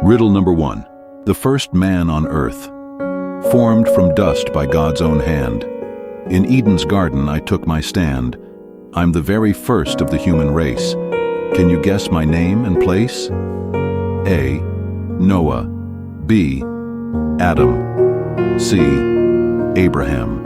Riddle number 1. The first man on earth. Formed from dust by God's own hand. In Eden's garden I took my stand. I'm the very first of the human race. Can you guess my name and place? A. Noah. B. Adam. C. Abraham.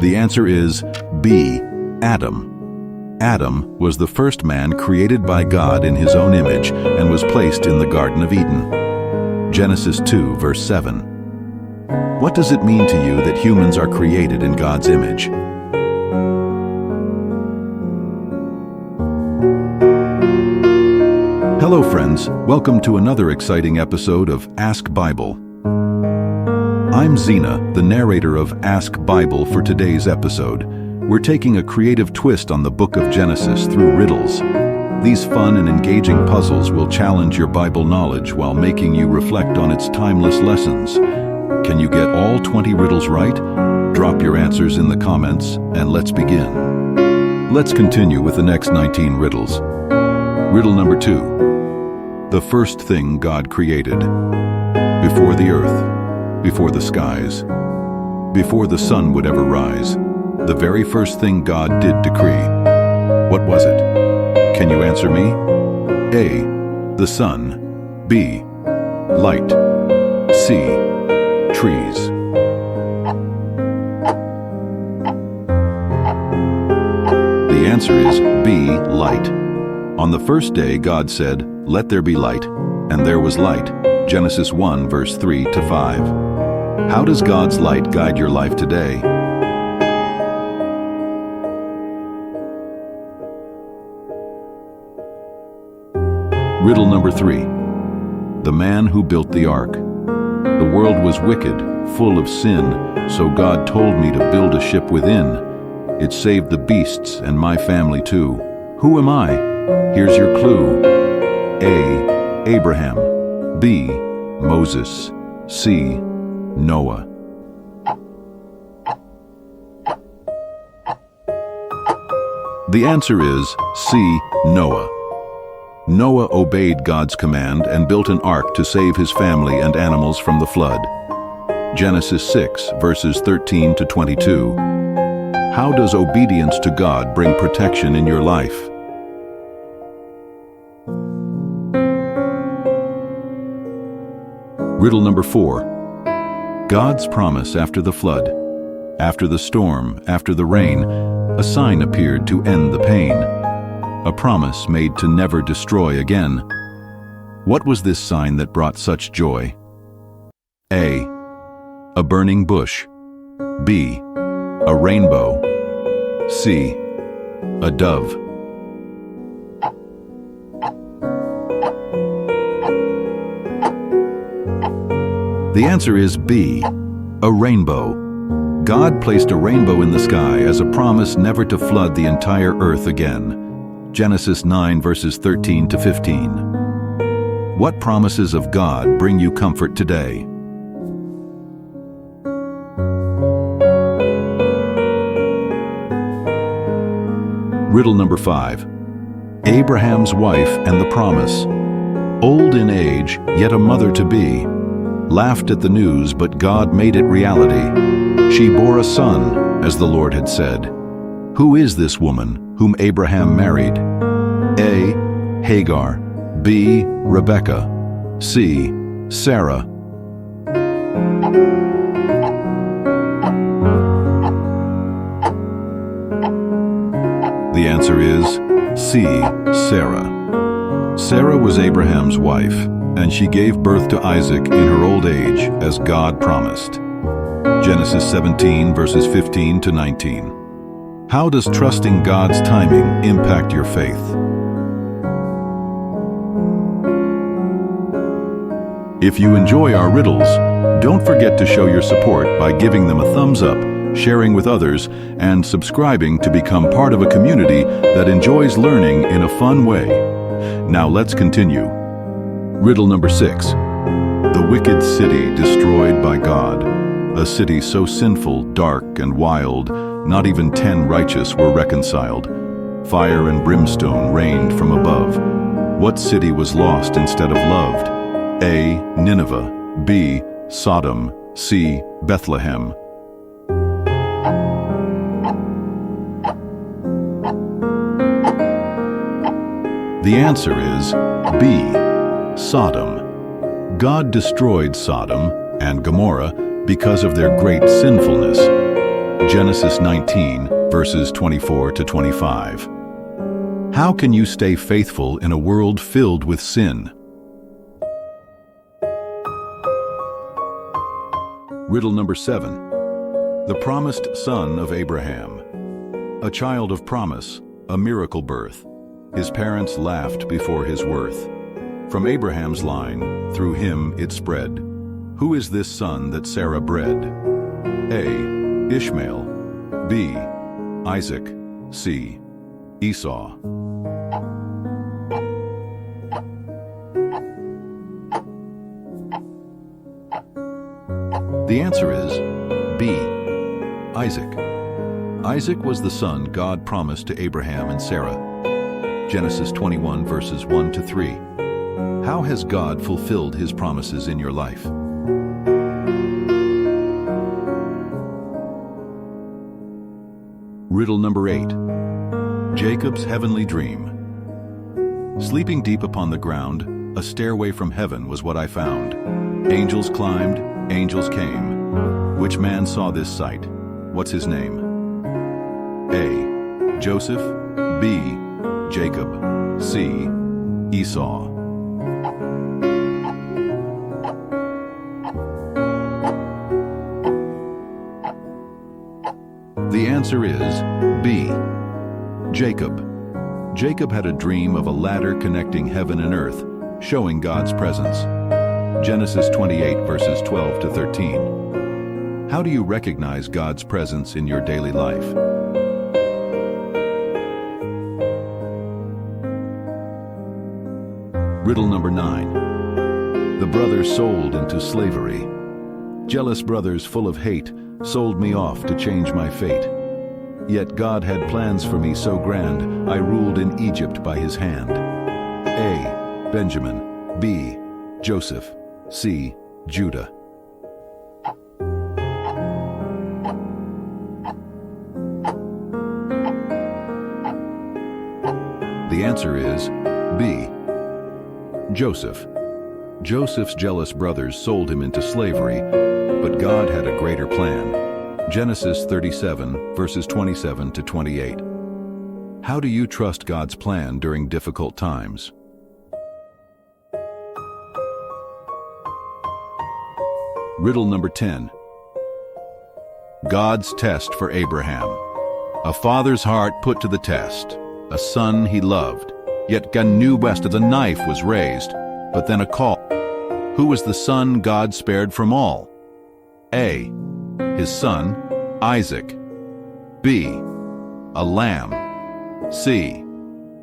The answer is B. Adam. Adam was the first man created by God in his own image and was placed in the Garden of Eden. Genesis 2, verse 7. What does it mean to you that humans are created in God's image? Hello friends, welcome to another exciting episode of Ask Bible. I'm Zena, the narrator of Ask Bible for today's episode. We're taking a creative twist on the book of Genesis through riddles. These fun and engaging puzzles will challenge your Bible knowledge while making you reflect on its timeless lessons. Can you get all 20 riddles right? Drop your answers in the comments and let's begin. Let's continue with the next 19 riddles. Riddle number 2. The first thing God created. Before the earth, before the skies, before the sun would ever rise, the very first thing God did decree. What was it? Can you answer me? A. The sun. B. Light. C. Trees. The answer is B. Light. On the first day God said, "Let there be light," and there was light. Genesis 1, verse 3 to 5. How does God's light guide your life today? Riddle number 3. The man who built the ark. The world was wicked, full of sin, so God told me to build a ship within. It saved the beasts and my family too. Who am I? Here's your clue. A. Abraham. B. Moses. C. Noah. The answer is C. Noah. Noah obeyed God's command and built an ark to save his family and animals from the flood. Genesis 6, verses 13 to 22. How does obedience to God bring protection in your life? Riddle number 4. God's promise after the flood. After the storm, after the rain, a sign appeared to end the pain. A promise made to never destroy again. What was this sign that brought such joy? A. A burning bush. B. A rainbow. C. A dove. The answer is B. A rainbow. God placed a rainbow in the sky as a promise never to flood the entire earth again. Genesis 9, verses 13 to 15. What promises of God bring you comfort today? Riddle number 5. Abraham's wife and the promise. Old in age, yet a mother-to-be. Laughed at the news, but God made it reality. She bore a son, as the Lord had said. Who is this woman whom Abraham married? A. Hagar. B. Rebekah. C. Sarah. The answer is C. Sarah. Sarah was Abraham's wife, and she gave birth to Isaac in her old age, as God promised. Genesis 17, verses 15 to 19. How does trusting God's timing impact your faith? If you enjoy our riddles, don't forget to show your support by giving them a thumbs up, sharing with others, and subscribing to become part of a community that enjoys learning in a fun way. Now let's continue. Riddle number 6. The wicked city destroyed by God. A city so sinful, dark, and wild, not even 10 righteous were reconciled. Fire and brimstone rained from above. What city was lost instead of loved? A. Nineveh. B. Sodom. C. Bethlehem. The answer is B. Sodom. God destroyed Sodom and Gomorrah because of their great sinfulness. Genesis 19, verses 24 to 25. How can you stay faithful in a world filled with sin? Riddle number 7. The promised son of Abraham. A child of promise, a miracle birth. His parents laughed before his worth. From Abraham's line, through him it spread. Who is this son that Sarah bred? A. Ishmael. B. Isaac. C. Esau. The answer is B. Isaac. Isaac was the son God promised to Abraham and Sarah. Genesis 21, verses 1 to 3. How has God fulfilled his promises in your life? Riddle number 8. Jacob's heavenly dream. Sleeping deep upon the ground, a stairway from heaven was what I found. Angels climbed, angels came. Which man saw this sight? What's his name? A. Joseph. B. Jacob. C. Esau. The answer is B. Jacob. Jacob had a dream of a ladder connecting heaven and earth, showing God's presence. Genesis 28, verses 12 to 13. How do you recognize God's presence in your daily life? Riddle number 9. The brothers sold into slavery. Jealous brothers full of hate sold me off to change my fate. Yet God had plans for me so grand, I ruled in Egypt by his hand. A. Benjamin. B. Joseph. C. Judah. The answer is B. Joseph. Joseph's jealous brothers sold him into slavery, but God had a greater plan. Genesis 37, verses 27 to 28. How do you trust God's plan during difficult times? Riddle number 10. God's test for Abraham. A father's heart put to the test, a son he loved, yet God knew best as a knife was raised, but then a call. Who was the son God spared from all? A. His son, Isaac. B. A lamb. C.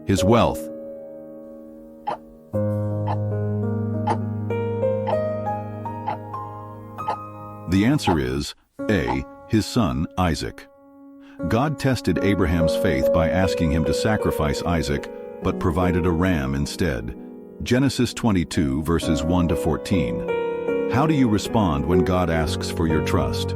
His wealth. The answer is A. His son, Isaac. God tested Abraham's faith by asking him to sacrifice Isaac, but provided a ram instead. Genesis 22, verses 1 to 14. How do you respond when God asks for your trust?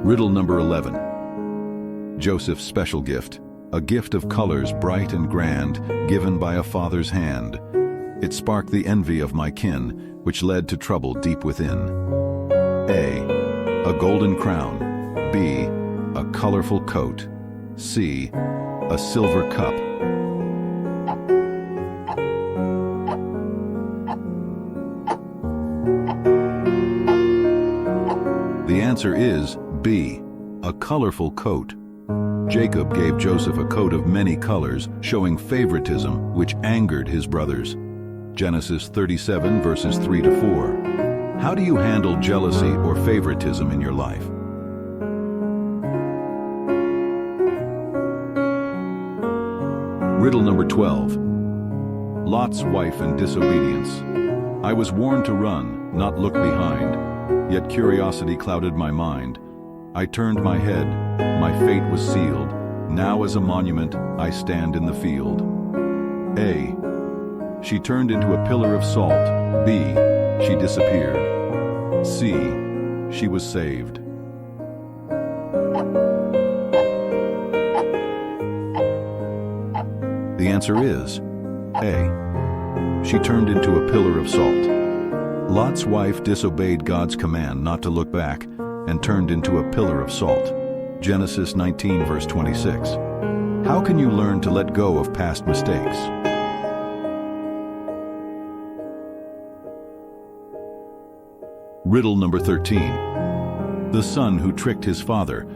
Riddle number 11. Joseph's special gift, a gift of colors bright and grand, given by a father's hand. It sparked the envy of my kin, which led to trouble deep within. A. A golden crown. B. A colorful coat. C. A silver cup. The answer is B. A colorful coat. Jacob gave Joseph a coat of many colors, showing favoritism, which angered his brothers. Genesis 37, verses 3 to 4. How do you handle jealousy or favoritism in your life? Riddle number 12. Lot's wife and disobedience. I was warned to run, not look behind, yet curiosity clouded my mind. I turned my head, my fate was sealed. Now as a monument, I stand in the field. A. She turned into a pillar of salt. B. She disappeared. C. She was saved. The answer is A. She turned into a pillar of salt. Lot's wife disobeyed God's command not to look back and turned into a pillar of salt. Genesis 19 verse 26. How can you learn to let go of past mistakes? Riddle number 13. The son who tricked his father.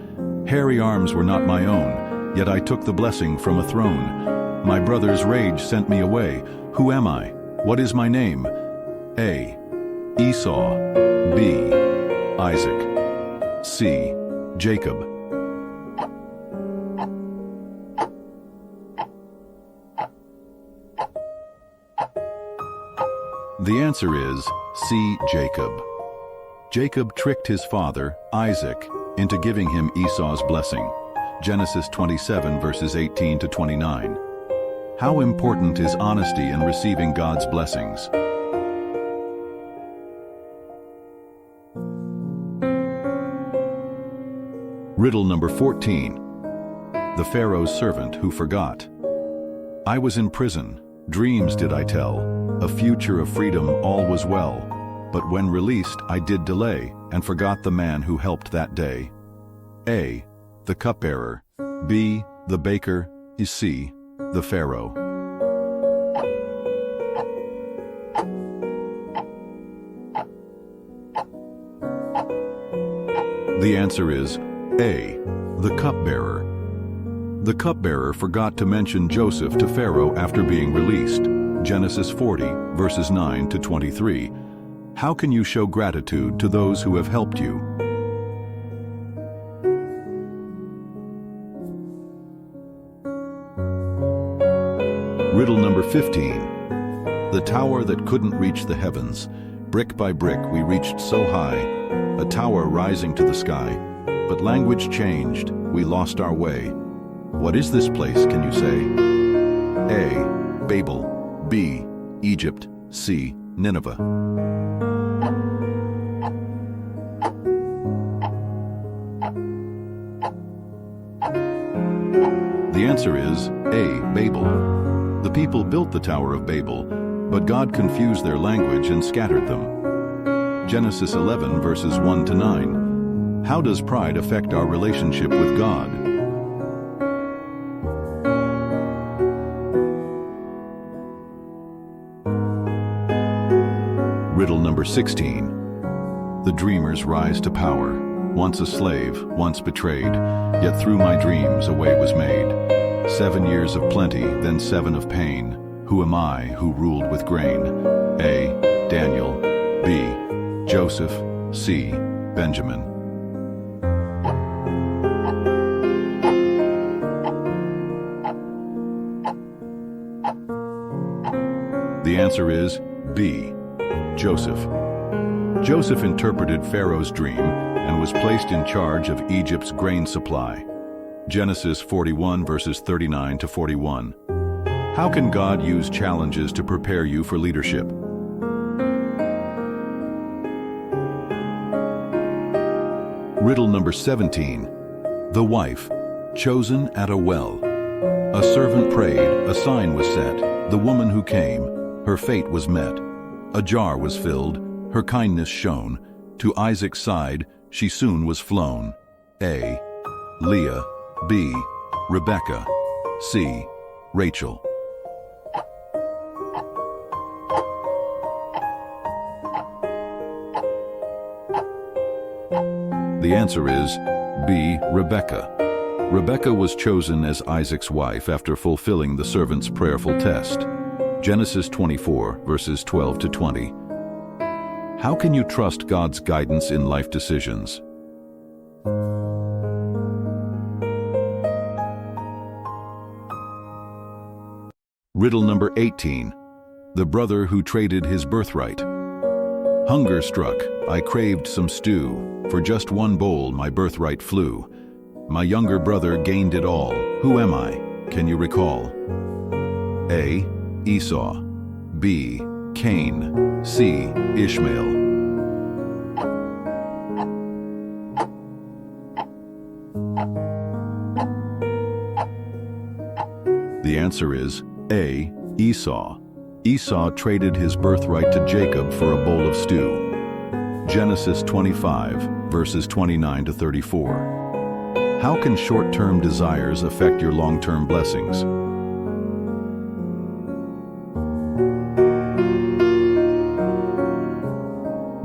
Hairy arms were not my own, yet I took the blessing from a throne. My brother's rage sent me away. Who am I? What is my name? A. Esau. B. Isaac. C. Jacob. The answer is C. Jacob. Jacob tricked his father, Isaac, into giving him Esau's blessing. Genesis 27 verses 18 to 29. How important is honesty in receiving God's blessings? Riddle number 14. The Pharaoh's servant who forgot. I was in prison, dreams did I tell, a future of freedom, all was well. But when released, I did delay, and forgot the man who helped that day. A. The cupbearer. B. The baker. C. The Pharaoh. The answer is A. The cupbearer. The cupbearer forgot to mention Joseph to Pharaoh after being released. Genesis 40, verses 9 to 23. How can you show gratitude to those who have helped you? Riddle number 15. The tower that couldn't reach the heavens. Brick by brick we reached so high, a tower rising to the sky. But language changed, we lost our way. What is this place, can you say? A. Babel. B. Egypt. C. Nineveh. The answer is A. Babel. The people built the Tower of Babel, but God confused their language and scattered them. Genesis 11 verses 1 to 9. How does pride affect our relationship with God? Riddle number 16. The dreamers rise to power. Once a slave, once betrayed, yet through my dreams a way was made. 7 years of plenty, then 7 of pain. Who am I who ruled with grain? A. Daniel. B. Joseph. C. Benjamin. The answer is B. Joseph. Joseph interpreted Pharaoh's dream and was placed in charge of Egypt's grain supply. Genesis 41 verses 39 to 41. How can God use challenges to prepare you for leadership? Riddle number 17. The wife, chosen at a well. A servant prayed, a sign was set. The woman who came, her fate was met. A jar was filled, her kindness shown. To Isaac's side, she soon was flown. A. Leah. B. Rebecca. C. Rachel. The answer is B. Rebecca. Rebecca was chosen as Isaac's wife after fulfilling the servant's prayerful test. Genesis 24, verses 12 to 20. How can you trust God's guidance in life decisions? Riddle number 18. The brother who traded his birthright. Hunger struck, I craved some stew. For just one bowl my birthright flew. My younger brother gained it all. Who am I? Can you recall? A. Esau. B. Cain. C. Ishmael. The answer is A. Esau. Esau traded his birthright to Jacob for a bowl of stew. Genesis 25, verses 29 to 34. How can short-term desires affect your long-term blessings?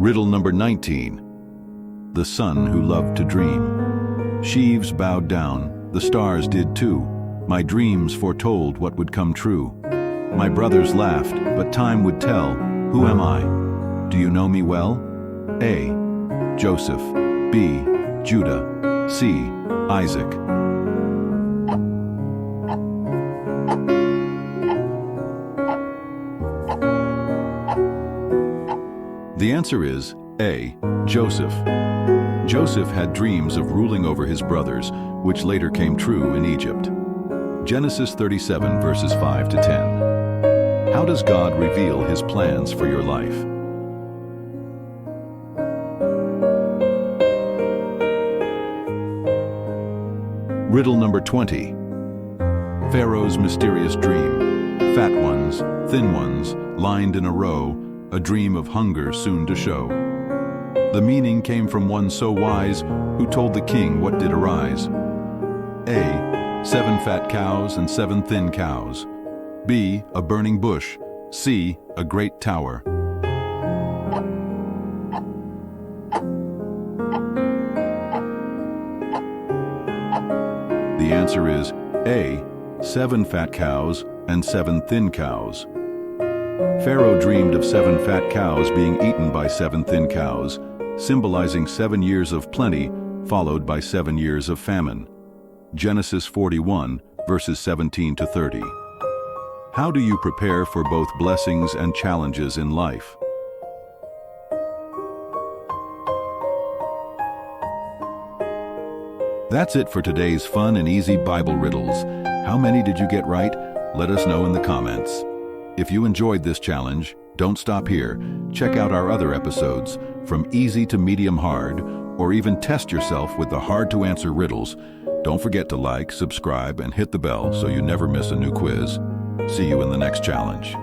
Riddle number 19. The sun who loved to dream. Sheaves bowed down, the stars did too. My dreams foretold what would come true. My brothers laughed, but time would tell. Who am I? Do you know me well? A. Joseph. B. Judah. C. Isaac. The answer is A. Joseph. Joseph had dreams of ruling over his brothers, which later came true in Egypt. Genesis 37, verses 5 to 10. How does God reveal his plans for your life? Riddle number 20. Pharaoh's mysterious dream. Fat ones, thin ones, lined in a row, a dream of hunger soon to show. The meaning came from one so wise, who told the king what did arise. A. 7 fat cows and 7 thin cows. B. A burning bush. C. A great tower. The answer is A. 7 fat cows and 7 thin cows. Pharaoh dreamed of 7 fat cows being eaten by 7 thin cows, symbolizing 7 years of plenty, followed by 7 years of famine. Genesis 41, verses 17 to 30. How do you prepare for both blessings and challenges in life? That's it for today's fun and easy Bible riddles. How many did you get right? Let us know in the comments. If you enjoyed this challenge, don't stop here. Check out our other episodes, from easy to medium hard, or even test yourself with the hard-to-answer riddles. Don't forget to like, subscribe, and hit the bell so you never miss a new quiz. See you in the next challenge.